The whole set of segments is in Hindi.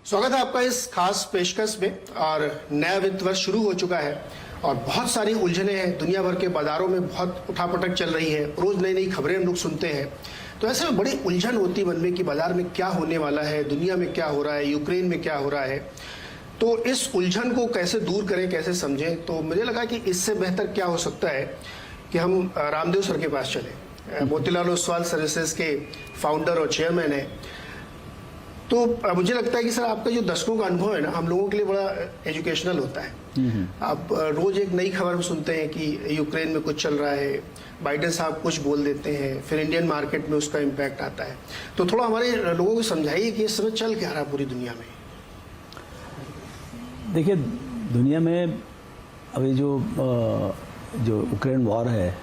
स्वागत है आपका इस खास पेशकश में। और नया वित्त वर्ष शुरू हो चुका है और बहुत सारी उलझने हैं। दुनिया भर के बाजारों में बहुत उठापटक चल रही है, रोज नई नई खबरें हम लोग सुनते हैं। तो ऐसे में बड़ी उलझन होती है मन में कि बाजार में क्या होने वाला है, दुनिया में क्या हो रहा है, यूक्रेन में क्या हो रहा है। तो इस उलझन को कैसे दूर करें, कैसे समझें। तो मुझे लगा कि इससे बेहतर क्या हो सकता है कि हम रामदेव सर के पास चले। मोतीलाल ओसवाल सर्विसेज के फाउंडर और चेयरमैन है। तो मुझे लगता है कि सर आपका जो दशकों का अनुभव है ना, हम लोगों के लिए बड़ा एजुकेशनल होता है। आप रोज एक नई खबर सुनते हैं कि यूक्रेन में कुछ चल रहा है, बाइडेन साहब कुछ बोल देते हैं, फिर इंडियन मार्केट में उसका इम्पैक्ट आता है। तो थोड़ा हमारे लोगों को समझाइए कि इस समय चल क्या रहा है पूरी दुनिया में। देखिए, दुनिया में अभी जो यूक्रेन वॉर है,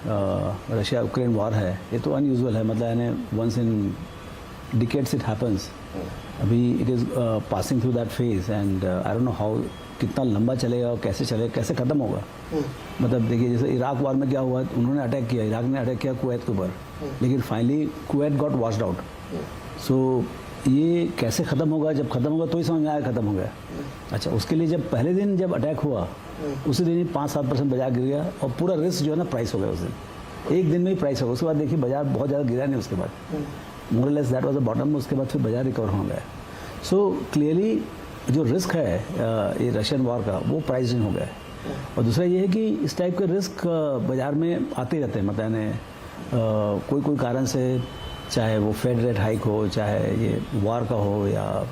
रशिया यूक्रेन वॉर है, ये तो अनयूजुअल है। मतलब यानी once in decades it happens. अभी it is passing through that phase and I don't know how कितना लंबा चलेगा और कैसे चलेगा, कैसे ख़त्म होगा। मतलब देखिए, जैसे इराक वॉर में क्या हुआ, उन्होंने अटैक किया, इराक ने अटैक किया कुवैत के ऊपर, लेकिन finally Kuwait got washed out. So ये कैसे ख़त्म होगा, जब ख़त्म होगा तो ही समझ में आया ख़त्म हो गया। अच्छा, उसके लिए जब पहले दिन जब अटैक हुआ उसी दिन ही 5-7% बाजार गिर गया और पूरा रिस्क जो है ना प्राइस हो गया उस दिन, एक दिन में ही प्राइस हो गया। उसके बाद देखिए बाजार बहुत ज़्यादा गिरा नहीं, उसके बाद more less that was the bottom. उसके बाद फिर बाजार रिकवर हो गया। सो क्लियरली जो रिस्क है ये रशियन वॉर का, वो प्राइसिंग हो गया है। और दूसरा ये है कि इस टाइप के रिस्क बाजार में आते रहते हैं। मतलब यानी कोई कारण से, चाहे वो फेड रेट हाइक हो, चाहे ये वॉर का हो, या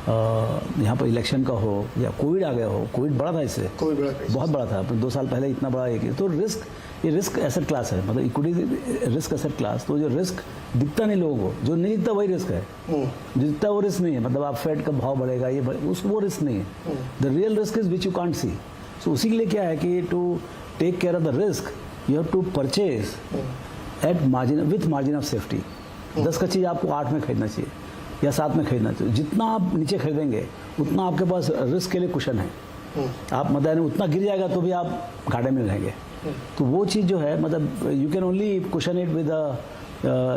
यहाँ पर इलेक्शन का हो, या कोविड आ गया हो। कोविड बड़ा था, इससे बहुत बड़ा था, 2 साल पहले इतना बड़ा एक। तो ये रिस्क एसेट क्लास है, मतलब इक्विटी रिस्क एसेट क्लास। तो जो रिस्क दिखता नहीं लोगों को, जो नहीं दिखता वही रिस्क है। जो दिखता वो रिस्क नहीं है। मतलब आप फेड का भाव बढ़ेगा, ये वो रिस्क नहीं है। The real risk is which you can't see. So उसी के लिए क्या है कि to take care of the risk you have to purchase at margin, with margin of safety. 10 का चीज़ आपको 8 में खरीदना चाहिए या 7 में खरीदना चाहिए। जितना आप नीचे खरीदेंगे उतना आपके पास रिस्क के लिए कुशन है। आप मतलब उतना गिर जाएगा तो भी आप घाटे में रहेंगे। तो वो चीज़ जो है, मतलब you can only cushion it with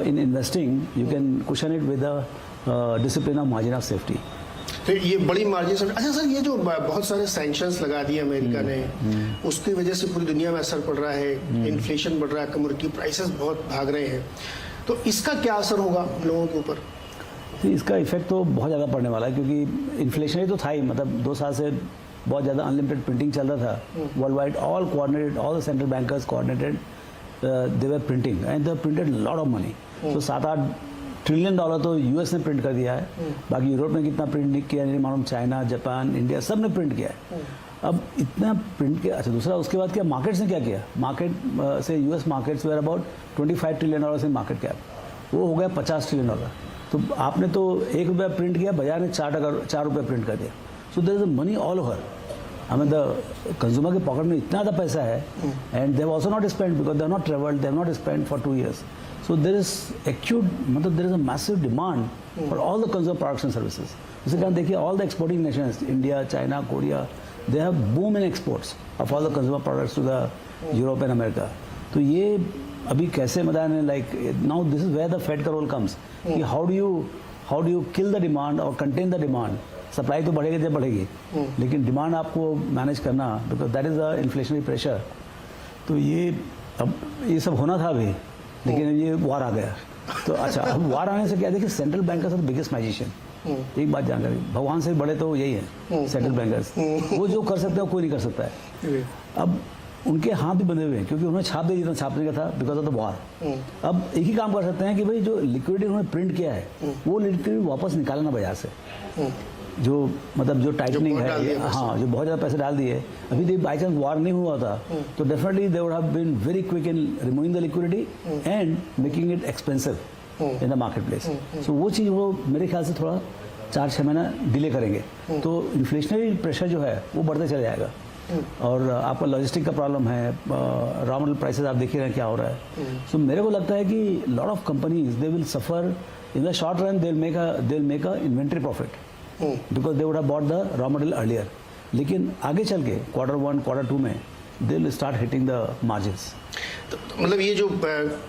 in investing, you can cushion it with discipline of margin of safety. तो ये बड़ी मार्जिन से। अच्छा सर, ये जो बहुत सारे सैंक्शंस लगा दिए अमेरिका ने, उसकी वजह से पूरी दुनिया में असर पड़ रहा है, इन्फ्लेशन बढ़ रहा है, कमोडिटी प्राइसेस बहुत भाग रहे हैं। तो इसका क्या असर होगा लोगों के ऊपर? तो इसका इफेक्ट तो बहुत ज़्यादा पड़ने वाला है, क्योंकि इन्फ्लेशन ही तो था ही। मतलब 2 साल से बहुत ज़्यादा अनलिमिटेड प्रिंटिंग चल रहा था world wide. All coordinated, all the central bankers coordinated, they were printing and they printed lot of money. तो 7-8 ट्रिलियन डॉलर तो यूएस ने प्रिंट कर दिया है। बाकी यूरोप ने कितना प्रिंट नहीं किया नहीं मालूम, चाइना, जापान, इंडिया सब ने प्रिंट किया है। अब इतना प्रिंट किया। अच्छा, दूसरा उसके बाद क्या मार्केट्स ने क्या किया, मार्केट से US markets were about 25 trillion dollar in market cap, वो हो गया 50 ट्रिलियन डॉलर। तो आपने तो ₹1 प्रिंट किया, बाजार ने 4 रुपये प्रिंट कर दिया। So there is a money all over. हमें द कंज्यूमर के पॉकेट में इतना ज़्यादा पैसा है, and they have also not spend because they have not travelled, they have not spend for 2 years. So there is acute, मतलब there is a massive demand for all the consumer products and services. उसी कारण देखिए all the exporting nations, India, China, Korea, they have boom in exports of all the consumer products to the Europe and America. तो ये अभी कैसे मतलब like now this is where the Fed का role comes कि how do you kill the demand or contain the demand. Supply तो बढ़ेगी जब बढ़ेगी, लेकिन डिमांड आपको मैनेज करना, because that is the inflationary pressure. तो ये अब ये सब होना था अभी, लेकिन ये वार आ गया। तो अच्छा, अब वार आने से क्या, देखिए central bankers are the biggest magician. एक बात जानकारी, भगवान से बड़े तो यही है सेंट्रल बैंकर्स। वो जो कर सकते हैं कोई नहीं कर सकता है। अब उनके हाथ भी बंधे हुए हैं, क्योंकि उन्होंने छाप दिया जितना छापने का था बिकॉज ऑफ द वार। अब एक ही काम कर सकते हैं कि भाई जो लिक्विडिटी उन्होंने प्रिंट किया है वो लिक्विडिटी वापस निकालना बाजार से। जो मतलब जो टाइटनिंग है, हाँ, जो बहुत ज़्यादा पैसे डाल दिए। अभी देखिए बाई चांस वार नहीं हुआ था तो definitely they would have been very quick in removing the liquidity and making it expensive in the market place. So वो चीज़ वो मेरे ख्याल से थोड़ा 4-6 महीना डिले करेंगे। तो इन्फ्लेशनरी प्रेशर जो है वो बढ़ते चले जाएगा। और आपका लॉजिस्टिक का प्रॉब्लम है, रॉ मटेरियल प्राइसेस आप देख ही रहे हैं क्या हो रहा है। सो मेरे को लगता है कि lot of companies they will suffer in the short run, they will make a inventory profit because they would have bought the raw material earlier. लेकिन आगे चल के Q1, Q2 में they will start hitting the margins. तो मतलब ये जो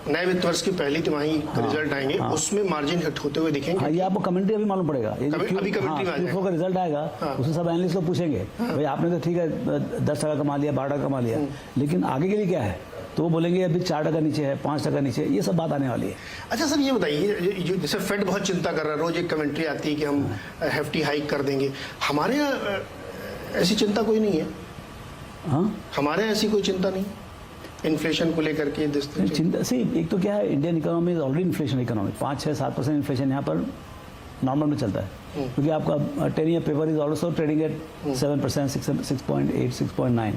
नए वित्त वर्ष की पहली तिमाही का रिजल्ट आएंगे उसमें मार्जिन हिट होते हुए दिखेंगे। हाँ, ये आपको कमेंट्री अभी मालूम पड़ेगा। ये जो अभी कमेंट्री में आ जाएगा। Q4 का रिजल्ट आएगा, उसमें सब एनालिस्ट लोग पूछेंगे भाई आपने तो ठीक है 10% कमा लिया, 12% कमा लिया, लेकिन आगे के लिए क्या है, तो वो बोलेंगे अभी 4% नीचे है, 5% नीचे है, ये सब बात आने वाली है। अच्छा सर, ये बताइए जो जैसे फेड बहुत चिंता कर रहा है, रोज एक कमेंट्री आती है कि हम हेफ्टी हाइक कर देंगे, हमारे यहाँ ऐसी चिंता कोई नहीं है। हाँ, हमारे यहाँ ऐसी कोई चिंता नहीं इन्फ्लेशन को लेकर के। चिंता सी, एक तो क्या है, Indian economy is already inflation economy, 5-6-7% inflation यहाँ पर नॉर्मल में चलता है, क्योंकि आपका 10 year paper is also trading at 7%, 6.8, 6.9,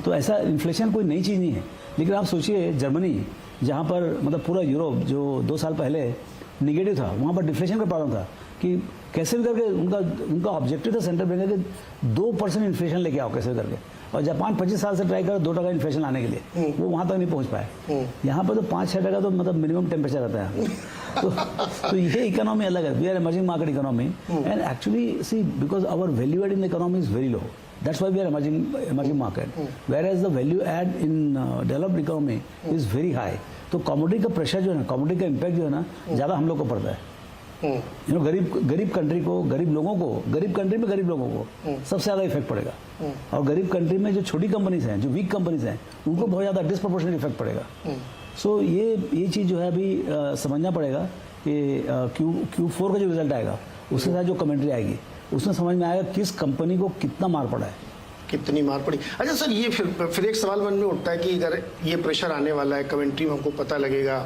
तो ऐसा इन्फ्लेशन कोई नई चीज़ नहीं है। लेकिन आप सोचिए जर्मनी, जहाँ पर मतलब पूरा यूरोप जो 2 साल पहले निगेटिव था, वहाँ पर डिफ्लेशन का प्रॉब्लम था कि कैसे भी करके उनका ऑब्जेक्टिव था सेंट्रल बैंक का 2% इन्फ्लेशन लेके आओ कैसे करके, और जापान 25 साल से ट्राई कर 2% इन्फ्लेशन लाने के लिए, वो वहाँ तक नहीं पहुँच पाए। यहाँ पर तो 5-6% तो मतलब मिनिमम टेम्परेचर रहता है। तो ये इकोनॉमी अलग है, we are emerging market economy, and actually see because our value add in the economy is very low, that's why we are emerging market, whereas the value add in developed economy is very high। तो कॉमोडिटी का प्रेशर जो है ना, कॉमोडिटी का इम्पैक्ट जो है ना, ज़्यादा हम लोग को पड़ता है। यू नो, गरीब कंट्री को, गरीब लोगों को, गरीब कंट्री में गरीब लोगों को सबसे ज़्यादा इफेक्ट पड़ेगा, और गरीब कंट्री में जो छोटी कंपनीज हैं, जो वीक कंपनीज हैं, उनको बहुत ज़्यादा डिस्प्रोपोर्शनेट इफेक्ट पड़ेगा। सो ये चीज़ जो है अभी समझना पड़ेगा कि Q4 का जो रिजल्ट आएगा उसके साथ जो कमेंट्री आएगी उसमें समझ में आएगा किस कंपनी को कितना मार पड़ा है, कितनी मार पड़ी। अच्छा सर, ये फिर एक सवाल मन में उठता है कि अगर ये प्रेशर आने वाला है, कमेंट्री में हमको पता लगेगा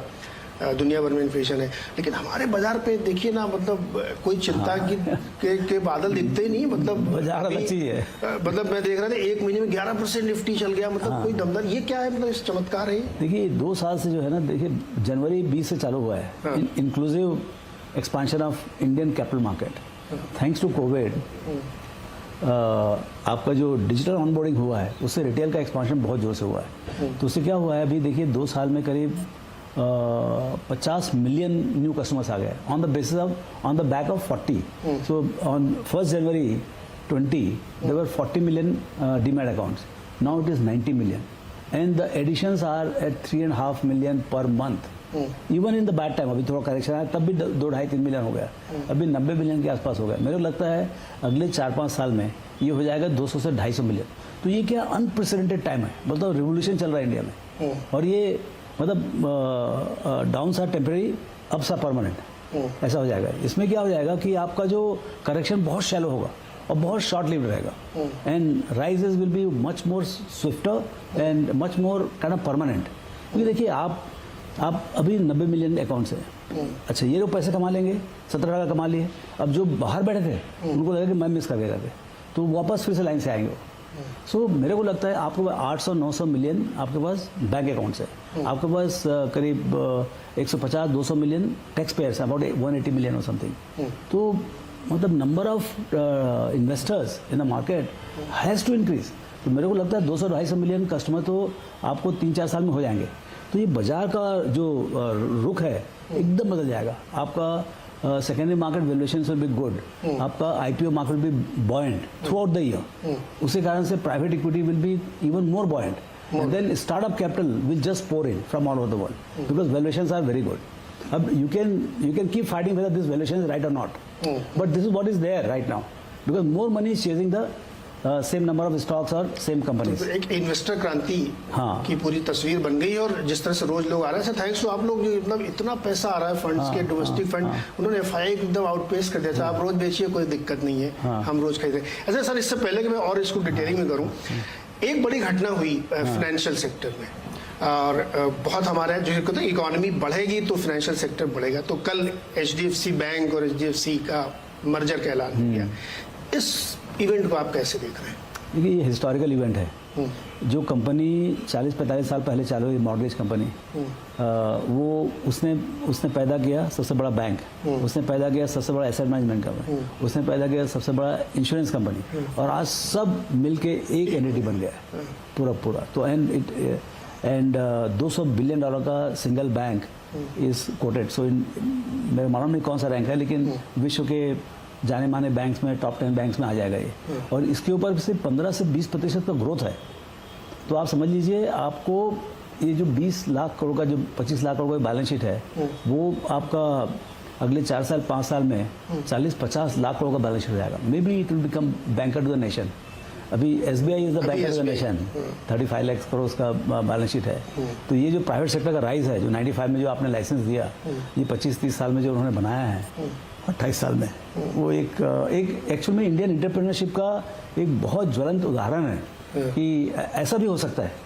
दुनिया भर में इन्फ्लेशन है, लेकिन हमारे बाजार पे देखिए ना, मतलब कोई चिंता के बादल दिखते ही नहीं। मतलब बाजार अलग चीज है। मतलब मैं देख रहा था 1 महीने में 11% निफ्टी चल गया, मतलब कोई दमदार, ये क्या है, मतलब इस चमत्कार है। देखिए 2 साल से जो है ना, देखिए जनवरी 20 से चालू हुआ है inclusive expansion of Indian capital market, thanks to COVID. आपका जो डिजिटल ऑनबोर्डिंग हुआ है उससे रिटेल का एक्सपांशन बहुत जोर से हुआ है। तो उससे क्या हुआ है, अभी देखिए 2 साल में करीब 50 मिलियन न्यू कस्टमर्स आ गए on the back of 40। So on 1 January 20 there were 40 million demat accounts, now it is 90 million, and the additions are at 3.5 million per month. Even in the bad time, अभी थोड़ा करेक्शन आया तब भी 2-2.5-3 मिलियन हो गया, अभी 90 मिलियन के आसपास हो गया। मेरे को लगता है अगले 4-5 साल में ये हो जाएगा 200 से 250 मिलियन। तो ये क्या अनप्रेसिडेंटेड टाइम है, मतलब रिवोल्यूशन चल रहा है इंडिया में, और ये मतलब downs are temporary, ups are permanent, ऐसा हो जाएगा। इसमें क्या हो जाएगा कि आपका जो करेक्शन बहुत शैलो होगा और बहुत शॉर्ट लिव्ड रहेगा, and rises will be much more swifter and much more kind of permanent. क्योंकि देखिए आप अभी 90 मिलियन अकाउंट्स हैं, अच्छा ये लोग पैसे कमा लेंगे, 17 का कमा लिए, अब जो बाहर बैठे थे उनको लगा कि मैं मिस कर गया, तो वापस फिर से लाइन से आएंगे वो। सो मेरे को लगता है आपके पास 800-900 मिलियन आपके पास बैंक अकाउंट्स है, आपके पास करीब 150-200 मिलियन टैक्स पेयर्स हैं, अबाउट 180 मिलियन और समथिंग। तो मतलब number of investors in the market has to increase. तो मेरे को लगता है 200-250 मिलियन कस्टमर तो आपको 3-4 साल में हो जाएंगे। तो ये बाजार का जो रुख है एकदम बदल जाएगा। आपका secondary market valuations will be good, आपका IPO market will be buoyant throughout the year, उसके कारण से private equity will be even more buoyant, and then startup capital will just pour in from all over the world because valuations are very good. अब you can keep fighting whether this valuation is right और not, but this is what is there right now because more money is chasing the same number of stocks और सेम कंपनीज। तो एक इन्वेस्टर क्रांति की पूरी तस्वीर बन गई, और जिस तरह से रोज लोग आ रहे हैं, थैंक्स टू आप लोग, जो मतलब इतना पैसा आ रहा है फंड्स के, डोमेस्टिक फंड, उन्होंने एफआईआई एकदम आउटपेस कर दिया था। आप रोज बेचिए, कोई दिक्कत नहीं है, हम रोज खरीदे। अच्छा सर, इससे पहले कि मैं और इसको डिटेलिंग में करूँ, एक बड़ी घटना हुई फाइनेंशियल सेक्टर में, और बहुत हमारे जो कहते हैं इकोनॉमी बढ़ेगी तो फाइनेंशियल सेक्टर बढ़ेगा। तो कल HDFC बैंक और HDFC का मर्जर का ऐलान हो गया। इस इवेंट को आप कैसे देख रहे हैं? देखिए ये हिस्टोरिकल इवेंट है। जो कंपनी 40-45 साल पहले चालू हुई, मॉर्गेज कंपनी, वो उसने पैदा किया सबसे बड़ा बैंक, उसने पैदा किया सबसे बड़ा एसेट मैनेजमेंट कंपनी, उसने पैदा किया सबसे बड़ा इंश्योरेंस कंपनी, और आज सब मिलके एक एंटिटी बन गया पूरा। तो एंड 200 बिलियन डॉलर का सिंगल बैंक इज कोटेड। सो मेरा मालूम नहीं कौन सा रैंक है, लेकिन विश्व के जाने माने बैंक्स में, टॉप 10 बैंक्स में आ जाएगा ये, और इसके ऊपर सिर्फ 15 से 20% का ग्रोथ है। तो आप समझ लीजिए आपको ये जो 20 लाख करोड़ का जो 25 लाख करोड़ का बैलेंस शीट है वो आपका अगले 4 साल 5 साल में 40-50 लाख करोड़ का बैलेंस शीट हो जाएगा। Maybe it will become banker to the nation. अभी SBI is the banker to the nation, 35 lakh crore का बैलेंस शीट है। तो ये जो प्राइवेट सेक्टर का राइज है, जो 95 में जो आपने लाइसेंस दिया, ये 25-30 साल में जो उन्होंने बनाया है 28 साल में, वो एक एक्चुअल में इंडियन एंटरप्रेन्योरशिप का एक बहुत ज्वलंत उदाहरण है कि ऐसा भी हो सकता है।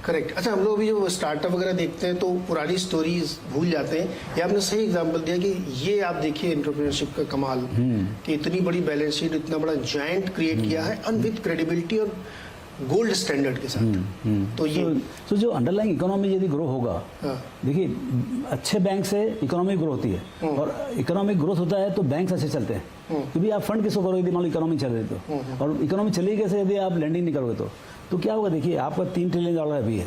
करेक्ट। अच्छा, हम लोग भी जो स्टार्टअप वगैरह देखते हैं तो पुरानी स्टोरीज भूल जाते हैं। ये आपने सही एग्जांपल दिया कि ये आप देखिए एंटरप्रेन्योरशिप का कमाल कि इतनी बड़ी बैलेंस शीट, इतना बड़ा जायंट क्रिएट किया है एंड विद क्रेडिबिलिटी और गोल्ड स्टैंडर्ड के साथ। तो ये तो जो अंडरलाइंग इकोनॉमी यदि ग्रो होगा, हाँ। देखिए अच्छे बैंक से इकोनॉमिक ग्रोथ होती है और इकोनॉमिक ग्रोथ होता है तो बैंक अच्छे चलते हैं। क्योंकि आप फंड किसको करोगे यदि मान लो इकोनॉमी चल रही तो, और इकोनॉमी चलेगी कैसे यदि आप लैंडिंग नहीं करोगे तो क्या होगा? देखिए आपका $3 ट्रिलियन अभी है,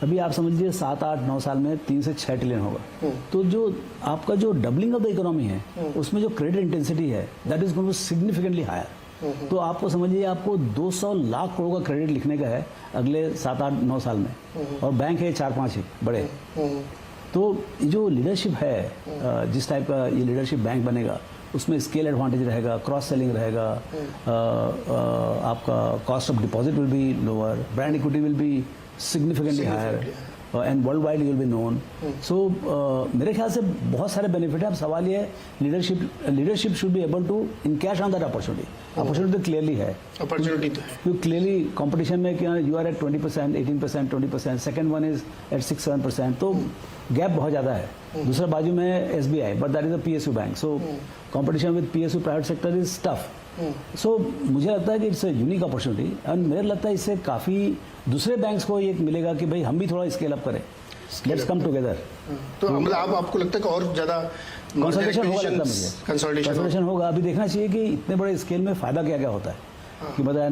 अभी आप समझ लीजिए 7-8-9 साल में 3 से 6 ट्रिलियन होगा। तो जो आपका जो डबलिंग ऑफ द इकोनॉमी है उसमें जो क्रेडिट इंटेंसिटी है that is going to significantly higher. तो आपको समझिए आपको 200 लाख करोड़ का क्रेडिट लिखने का है अगले 7-8-9 साल में, और बैंक है 4-5 ही बड़े। तो जो लीडरशिप है, जिस टाइप का ये लीडरशिप बैंक बनेगा उसमें स्केल एडवांटेज रहेगा, क्रॉस सेलिंग रहेगा, आपका cost of deposit will be lower, brand equity will be significantly higher and worldwide you will be known. So मेरे ख्याल से बहुत सारे बेनिफिट है। अब सवाल ये है leadership should be able to encash on that opportunity. Opportunity clearly है, अपॉर्चुनिटी तो है क्योंकि क्लियरली कंपटीशन में क्या you are at 20%, 18%, 20%, second one is at 6-7%, तो गैप बहुत ज़्यादा है। दूसरा बाजू में SBI, but that is a PSU bank, so competition with PSU private sector is tough. So मुझे लगता है कि it's a unique opportunity and मुझे लगता है इससे काफ़ी दूसरे बैंक्स को ये मिलेगा कि भाई हम भी थोड़ा स्केल अप करें, लेट्स कम टुगेदर। तो मतलब आपको लगता है कि और ज़्यादा कंसल्टेशन होगा, लगता है मुझे कंसल्टेशन होगा। अभी देखना चाहिए कि इतने बड़े स्केल में फ़ायदा क्या क्या होता है, कि बताया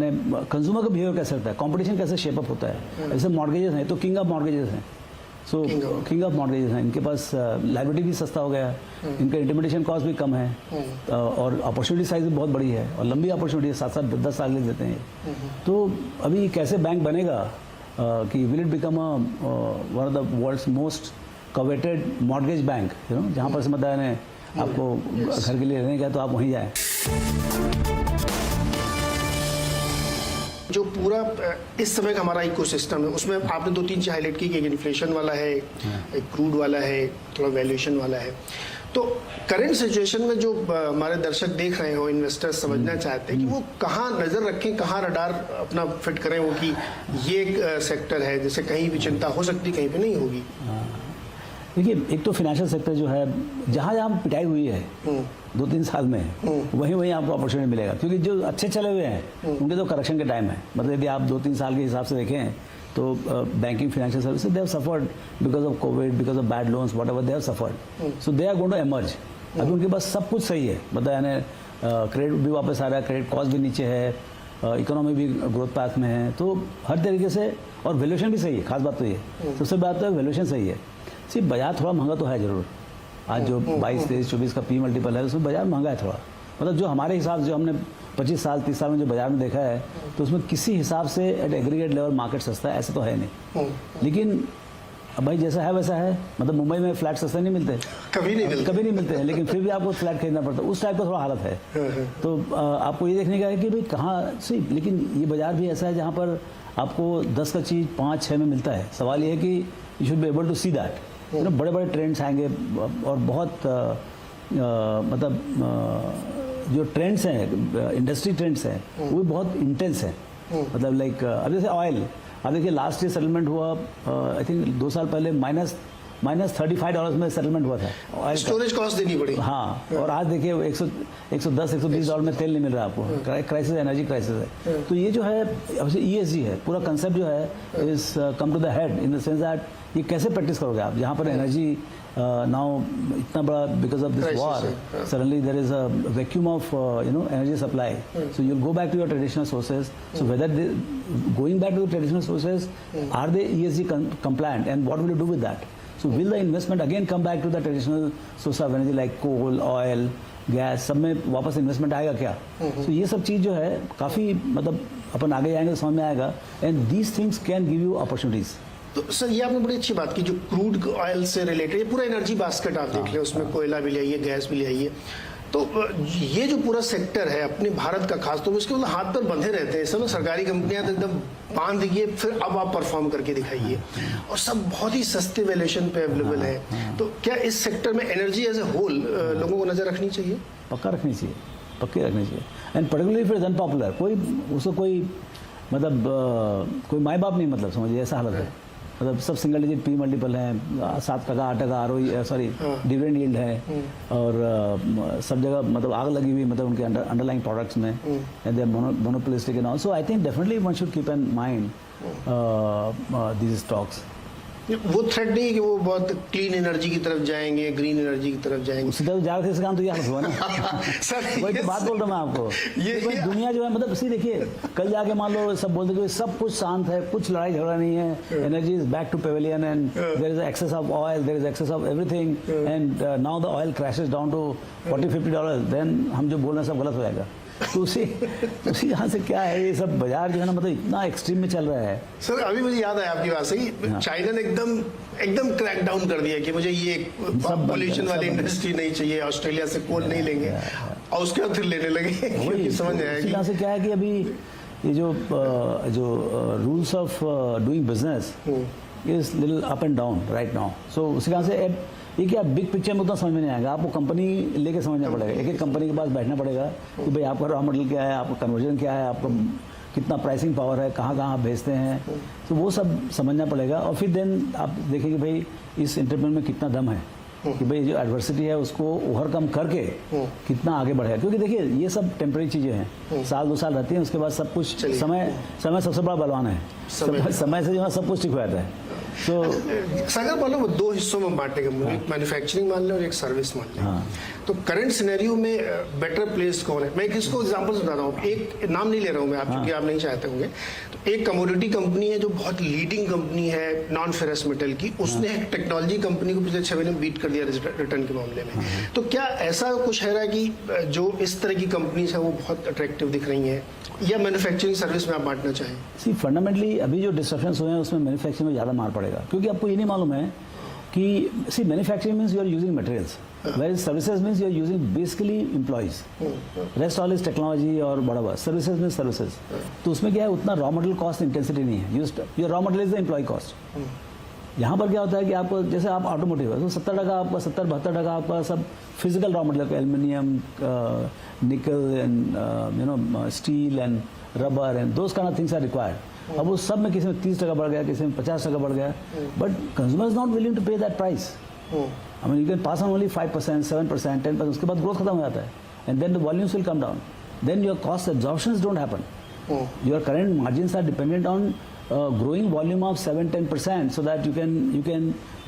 कंज्यूमर का बिहेवियर कैसे होता है, कंपटीशन कैसे शेप अप होता है। जैसे मॉर्गेजेस हैं तो किंग ऑफ मॉर्गेजेस हैं, सो किंग ऑफ मॉर्गेजेस हैं, इनके पास लाइबिलिटी भी सस्ता हो गया, इनका इंटरमीडिएशन कॉस्ट भी कम है, और अपॉर्चुनिटी साइज भी बहुत बड़ी है और लंबी अपॉर्चुनिटी है, 7-7, 10 साल ले देते हैं। तो अभी कैसे बैंक बनेगा कि will it become one of the world's most coveted mortgage bank, you know, जहाँ पर से बताया आपको घर के लिए रहने का तो आप वहीं जाएँ। जो पूरा इस समय का हमारा इकोसिस्टम है उसमें आपने 2-3 चीज़ हाईलाइट की कि एक इन्फ्लेशन वाला है, एक क्रूड वाला है, थोड़ा वैल्यूएशन वाला है। तो करंट सिचुएशन में जो हमारे दर्शक देख रहे हो, इन्वेस्टर्स समझना चाहते हैं कि वो कहाँ नज़र रखें, कहाँ रडार अपना फिट करें, वो कि ये एक सेक्टर है जैसे कहीं भी चिंता हो सकती कहीं पे नहीं होगी। देखिए एक तो फाइनेंशियल सेक्टर जो है जहाँ जहाँ पिटाई हुई है 2-3 साल में, वहीं आपको अपॉर्चुनिटी मिलेगा, क्योंकि जो अच्छे चले हुए हैं उनके तो करेक्शन के टाइम है। मतलब यदि आप 2-3 साल के हिसाब से देखें तो banking financial services they have suffered because of COVID, because of bad loans, whatever they have suffered, so they are going to emerge. अभी उनके पास सब कुछ सही है, मतलब यानी क्रेडिट भी वापस आ रहा है, क्रेडिट कॉस्ट भी नीचे है, इकोनॉमी भी ग्रोथ पैथ में है, तो हर तरीके से, और वैल्यूएशन भी सही है। खास बात तो ये सबसे बात तो वैल्यूएशन सही है। सिर्फ बाजार थोड़ा महंगा तो है ज़रूर, आज जो 22, 23, 24 का P मल्टीपल है उसमें बाजार महंगा है थोड़ा। मतलब जो हमारे हिसाब से जो हमने 25 साल 30 साल में जो बाजार में देखा है तो उसमें किसी हिसाब से एट एग्रीगेट लेवल मार्केट सस्ता है, ऐसा तो है नहीं। लेकिन अब भाई जैसा है वैसा है, मतलब मुंबई में फ्लैट सस्ते नहीं मिलते, कभी नहीं मिलते हैं, लेकिन फिर भी आपको फ्लैट खरीदना पड़ता है, उस टाइप का थोड़ा हालत है। तो आपको ये देखने का है कि भाई कहाँ से, लेकिन ये बाजार भी ऐसा है जहाँ पर आपको 10 का चीज़ 5-6 में मिलता है। सवाल ये है कि you should be able to see that, बड़े बड़े ट्रेंड्स आएंगे और बहुत मतलब जो ट्रेंड्स हैं, इंडस्ट्री ट्रेंड्स हैं, वो भी बहुत इंटेंस हैं। मतलब लाइक अब जैसे ऑयल, अब देखिए लास्ट ईयर सेटलमेंट हुआ, आई थिंक 2 साल पहले $-35 में सेटलमेंट हुआ था, स्टोरेज कॉस्ट देनी पड़ी। हाँ, और आज देखिए $110-120 में तेल नहीं मिल रहा आपको, क्राइसिस, एनर्जी क्राइसिस है। तो ये जो है ESG है, पूरा कंसेप्ट जो है is come to the head in the sense that ये कैसे प्रैक्टिस करोगे आप, जहाँ पर एनर्जी नाउ इतना बड़ा because of this war, suddenly there is a vacuum of energy supply, so you go back to your traditional sources. So whether going back to the traditional sources, are they ESG compliant and what will you do with that? So will the investment again come back to the traditional source of energy like coal, oil, gas, सब में वापस इन्वेस्टमेंट आएगा क्या? तो ये सब चीज़ जो है काफ़ी, मतलब अपन आगे जाएंगे तो समझ में आएगा, and these things can give you opportunities. तो सर ये आपने बड़ी अच्छी बात की, जो क्रूड ऑयल से रिलेटेड ये पूरा एनर्जी बास्केट आप देख लें, उसमें कोयला भी ले आइए, गैस भी ले आइए। तो ये जो पूरा सेक्टर है अपने भारत का, खास तौर पर इसके मतलब हाथ पर बंधे रहते हैं सब सरकारी कंपनियां, तो एकदम बांध दिए फिर अब आप परफॉर्म करके दिखाइए, और सब बहुत ही सस्ते वैल्यूएशन पे अवेलेबल है। तो क्या इस सेक्टर में एनर्जी एज ए होल लोगों को नजर रखनी चाहिए? पक्का रखनी चाहिए, पक्की रखनी चाहिए। एंड पर्टिकुलरली फिर अनपॉपुलर, कोई उसको कोई मतलब कोई माई बाप नहीं, मतलब समझिए ऐसा हालत है। मतलब सब सिंगल डिजिट पी मल्टीपल हैं, 7%, 8% आरओई सॉरी डिविडेंड यील्ड है, और सब जगह मतलब आग लगी हुई मतलब उनके अंडरलाइंग प्रोडक्ट्स में, and they are monopolistic and all. So I think definitely one should keep in mind these stocks. वो थ्रेट नहीं कि वो बहुत क्लीन एनर्जी की तरफ जाएंगे, ग्रीन एनर्जी की तरफ जाएंगे। उसी तरह जा रहे थे, इस काम तो ये हालत हुआ ना। सर वही तो बात बोल रहा हूँ मैं आपको। ये दुनिया जो है मतलब इसी देखिए, कल जाके मान लो सब बोलते कि सब कुछ शांत है, कुछ लड़ाई झगड़ा नहीं है, energy is back to pavilion and there is excess of oil, there is excess of everything, and now the oil crashes down to $40-50, then हम जो बोल रहे हैं सब गलत हो जाएगा। तो उसी यहाँ से क्या है, ये सब बाजार जो है ना मतलब इतना एक्सट्रीम में चल रहा है। सर अभी मुझे याद आया आपकी बात से कि चाइना ने एकदम क्रैक डाउन कर दिया कि मुझे ये पॉल्यूशन वाली इंडस्ट्री नहीं चाहिए, ऑस्ट्रेलिया से कोल नहीं लेंगे, और उसके बाद फिर लेने लगे। समझ आएगी यहाँ से क्या है कि अभी ये जो rules of doing business is little up and down right now. So उसी कारण से ये क्या बिग पिक्चर में उतना समझ में नहीं आएगा, आपको कंपनी लेके समझना पड़ेगा, एक एक कंपनी के पास बैठना पड़ेगा कि भाई आपका रॉ मटेरियल क्या है, आपका कन्वर्जन क्या है, आपका कितना प्राइसिंग पावर है, कहाँ कहाँ आप भेजते हैं, तो वो सब समझना पड़ेगा। और फिर देन आप देखेंगे भाई इस इंटरप्रेन्योर में कितना दम है कि भाई जो एडवर्सिटी है उसको ओवरकम करके कितना आगे बढ़ेगा। क्योंकि देखिए ये सब टेम्परेरी चीज़ें हैं, 1-2 साल रहती हैं, उसके बाद सब कुछ समय सबसे बड़ा बलवान है, समय से जो है सब कुछ ठीक हो जाता है। तो अगर मान लो वो 2 हिस्सों में बांटेंगे, एक मैन्युफैक्चरिंग मान लें और एक सर्विस मान लें, तो करंट सिनेरियो में बेटर प्लेस कौन है? मैं किसको एग्जांपल बताता हूँ, एक नाम नहीं ले रहा हूँ मैं, आप क्योंकि आप नहीं चाहते होंगे। तो एक कमोडिटी कंपनी है जो बहुत लीडिंग कंपनी है नॉन फेरस मेटल की, उसने एक टेक्नोलॉजी कंपनी को पिछले 6 महीने में बीट कर दिया रिटर्न के मामले में। तो क्या ऐसा कुछ है रहा कि जो इस तरह की कंपनीज है वो बहुत अट्रैक्टिव दिख रही हैं, या मैन्युफैक्चरिंग सर्विस में आप बांटना चाहें? सी फंडामेंटली अभी जो डिस्ट्रप्शंस हुए हैं उसमें मैन्युफैक्चरिंग में ज़्यादा मार पड़ेगा, क्योंकि आपको ये नहीं मालूम है कि see manufacturing means you are using materials, where services means you are using basically employees, rest all is technology और बड़ा सर्विसेज मीन्स सर्विसेज। तो उसमें क्या है, उतना रॉ मटेरियल कॉस्ट इंटेंसिटी नहीं है, your raw material is the employ cost. यहाँ पर क्या होता है कि आपको जैसे आप ऑटोमोटिव है तो 70% आपका 70-72% आपका सब physical raw material, aluminium, nickel and steel and rubber and those kind of things are required. अब उस सब में किसी में 30% बढ़ गया, किसी में 50% बढ़ गया, but consumer is not willing to pay that price. I mean you can pass on only 5%, 7%, 10%, उसके बाद ग्रोथ खत्म हो जाता है, and then the volumes will come down, then your cost absorptions don't happen, your current margins are dependent on growing volume of 7-10%, so that you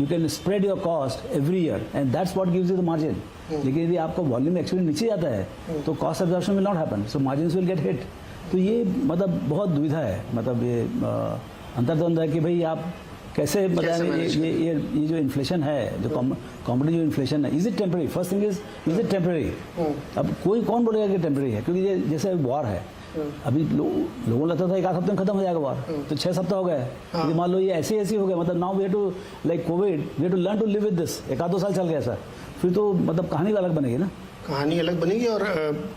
can spread your cost every year, and that's what gives you the margin. लेकिन यदि आपका वॉल्यूम एक्चुअली नीचे जाता है तो cost absorption will not happen, so margins will get hit. तो ये मतलब बहुत दुविधा है, मतलब ये अंतर्द्वंद है कि भाई आप कैसे मतलब ये जो इन्फ्लेशन है, जो कॉम्पिटिटिव जो इन्फ्लेशन है, is it temporary? First thing is it temporary? अब कौन बोलेगा कि टेम्पररी है, क्योंकि ये जैसे वॉर है, अभी लोगों को लगता था 1 हफ्ते में खत्म हो जाएगा वार, तो 6 सप्ताह हो गए। यदि मान लो ये ऐसे हो गया, मतलब now we have to like Covid, we have to learn to live with this. 1-2 साल चल गया सर, फिर तो मतलब कहानी अलग बनेगी ना, कहानी अलग बनेगी। और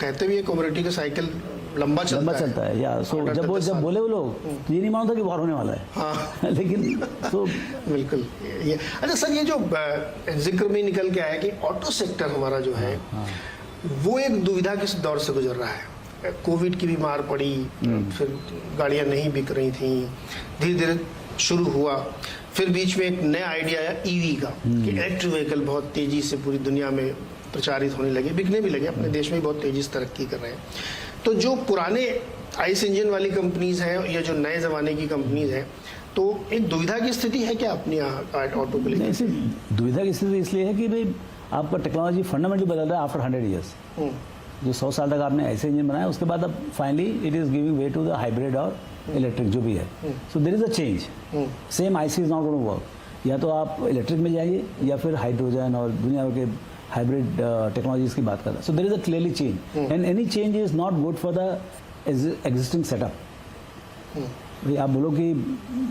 कहते भी कमोडिटी का साइकिल लंबा चलता है या सो जब बोले वो लोग तो ये नहीं मानता कि वार होने वाला है। हाँ। लेकिन तो बिल्कुल ये अच्छा सर, ये जो जिक्र में निकल के आया कि ऑटो सेक्टर हमारा जो है वो एक दुविधा किस दौर से गुजर रहा है। कोविड की बीमार पड़ी, फिर गाड़ियां नहीं बिक रही थी, धीरे धीरे शुरू हुआ, फिर बीच में एक नया आइडिया आया ईवी का कि इलेक्ट्रिक व्हीकल बहुत तेजी से पूरी दुनिया में प्रचारित होने लगे, बिकने भी लगे, अपने देश में बहुत तेजी से तरक्की कर रहे हैं। तो जो पुराने आइस इंजन वाली कंपनीज हैं या जो नए ज़माने की कंपनीज हैं, तो एक दुविधा की स्थिति है क्या अपनी ऑटो को लेकर? दुविधा की स्थिति इसलिए है कि भाई आपका टेक्नोलॉजी फंडामेंटली बदल रहा है आफ्टर 100 ईयर्स। जो 100 साल तक आपने ऐसे इंजन बनाया, उसके बाद अब finally it is giving way to the hybrid और इलेक्ट्रिक जो भी है। So there is a change, same IC is not going to work. या तो आप इलेक्ट्रिक में जाइए या फिर हाइड्रोजन और दुनिया भर के हाइब्रिड टेक्नोलॉजीज की बात कर रहे हैं। So there is a clearly change, and any change is not good for the existing setup. भाई आप बोलो कि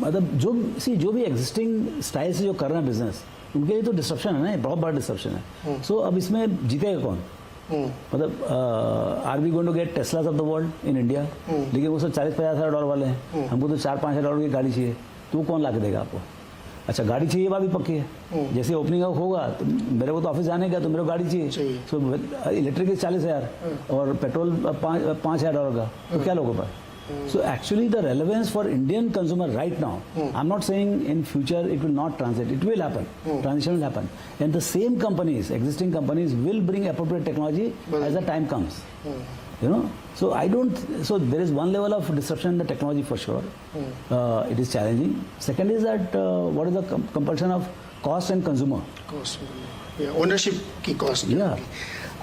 मतलब जो भी एग्जिस्टिंग स्टाइल से जो कर रहे हैं बिजनेस, उनके लिए तो डिस्ट्रप्शन है ना, ये बहुत बड़ा डिस्ट्रप्शन है। सो अब इसमें जीतेगा कौन? मतलब are we going to get Teslas of the world in India? लेकिन वो सब 40-50 हज़ार डॉलर वाले हैं, हमको तो 4-5 हज़ार डॉलर की गाड़ी चाहिए, तो वो कौन ला के देगा आपको? अच्छा गाड़ी चाहिए, बात भी पक्की है। जैसे ओपनिंग होगा तो मेरे को तो ऑफिस जाने का, तो मेरे को गाड़ी चाहिए। सो इलेक्ट्रिक 40,000 और पेट्रोल 5,000 डॉलर का, तो क्या लोगों पर? So actually the relevance for Indian consumer right now, I'm not saying in future it will not transit, it will happen, transition will happen, and the same companies, existing companies will bring appropriate technology as the time comes, you know. So so there is one level of disruption in the technology for sure, it is challenging. Second is that what is the compulsion of cost and consumer, ownership की कॉस्ट। Yeah.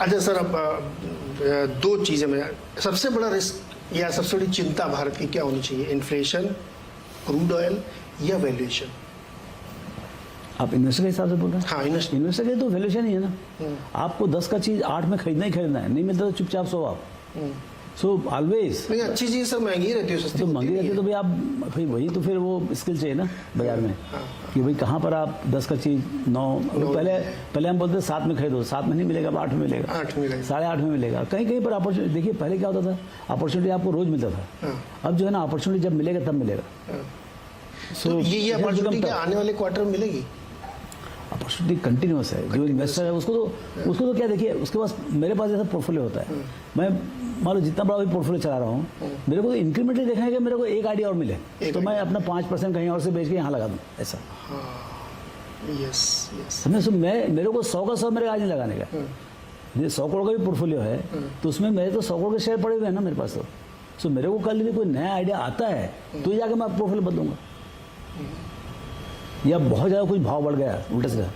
अच्छा सर, अब दो चीज़ें में सबसे बड़ा रिस्क या सबसे बड़ी चिंता भारत की क्या होनी चाहिए? इन्फ्लेशन, क्रूड ऑयल या वैल्यूएशन? आप इन्वेस्टर के हिसाब से बोल रहे हैं? हाँ, इन्वेस्टर। इन्वेस्टर के लिए तो वैल्यूएशन ही है ना। आपको 10 का चीज 8 में खरीदना ही खरीदना है, नहीं मिलता तो चुपचाप सो आप। सो ऑलवेज नहीं, अच्छी चीज़ सब महंगी रहती है, सस्ती तो होती महंगी नहीं रहती है, तो भाई आप भाई वही तो फिर वो स्किल चाहिए ना बाजार में, कि भाई कहाँ पर आप 10 का चीज 9 पहले हम बोलते 7 में खरीदो, 7 में नहीं मिलेगा, 8 में मिलेगा, 8 मिलेगा, 8.5 में मिलेगा। कहीं कहीं पर अपॉर्चुनिटी देखिए, पहले क्या होता था, अपॉर्चुनिटी आपको रोज मिलता था, अब जो है ना अपॉर्चुनिटी जब मिलेगा तब मिलेगा। तो ये अपॉर्चुनिटी क्या आने वाले क्वार्टर में मिलेगी? अपॉर्चुनिटी कंटिन्यूस है। जो इन्वेस्टर है उसको तो क्या, देखिए उसके पास, मेरे पास जैसा पोर्टफोलियो होता है, मैं मान लो जितना बड़ा भी पोर्टफोलियो चला रहा हूँ, मेरे को तो इंक्रीमेंटली देखना है कि मेरे को एक आइडिया और मिले, तो मैं अपना 5% कहीं और से बेच के यहाँ लगा दूँ, ऐसा। यस। समझे? सो मेरे को 100 का 100 मेरे आज नहीं लगाने का। ये 100 करोड़ का भी पोर्टफोलियो है, तो उसमें मेरे तो 100 करोड़ के शेयर पड़े हुए हैं ना मेरे पास। तो सो मेरे को कल भी कोई नया आइडिया आता है तो ही जाके मैं पोर्टफोलियो बदलूंगा, या बहुत ज़्यादा कुछ भाव बढ़ गया उल्टा सीधा,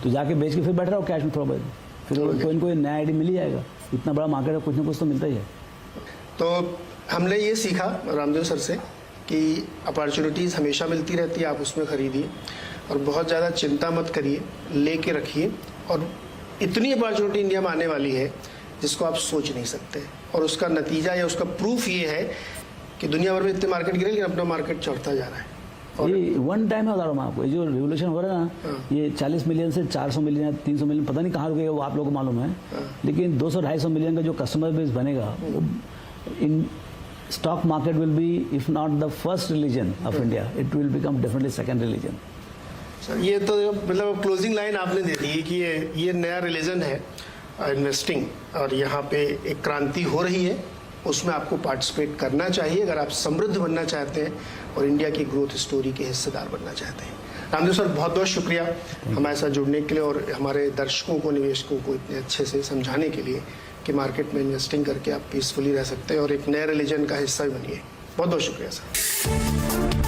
तो जाके बेच के फिर बैठ रहा हूँ कैश में थोड़ा बहुत, फिर कोई ना कोई नया आइडिया मिल ही जाएगा। इतना बड़ा मार्केट है, कुछ ना कुछ तो मिलता ही है। तो हमने ये सीखा रामदेव सर से कि अपॉर्चुनिटीज़ हमेशा मिलती रहती है, आप उसमें खरीदिए और बहुत ज़्यादा चिंता मत करिए, लेके रखिए। और इतनी अपॉर्चुनिटी इंडिया में आने वाली है जिसको आप सोच नहीं सकते, और उसका नतीजा या उसका प्रूफ ये है कि दुनिया भर में इतने मार्केट गिरे लेकिन अपना मार्केट चढ़ता जा रहा है। ये वन टाइम है, बता रहा हूँ मैं आपको, ये जो रिवोल्यूशन हो रहा है ना, ये 40 मिलियन से 400 मिलियन 300 मिलियन पता नहीं कहाँ रुकेगा वो आप लोगों को मालूम है, लेकिन 200-250 मिलियन का जो कस्टमर बेस बनेगा, in stock market will B if not the first religion of India, it will become definitely second religion. Sir ये तो मतलब क्लोजिंग लाइन आपने दे दी कि ये नया रिलीजन है इन्वेस्टिंग, और यहाँ पे एक क्रांति हो रही है, उसमें आपको पार्टिसिपेट करना चाहिए अगर आप समृद्ध बनना चाहते हैं और इंडिया की ग्रोथ स्टोरी के हिस्सेदार बनना चाहते हैं। रामदेव सर बहुत बहुत शुक्रिया हमारे साथ जुड़ने के लिए और हमारे दर्शकों को, निवेशकों को इतने अच्छे से समझाने के लिए कि मार्केट में इन्वेस्टिंग करके आप पीसफुली रह सकते हैं और एक नए रिलीजन का हिस्सा भी बनिए। बहुत बहुत शुक्रिया सर।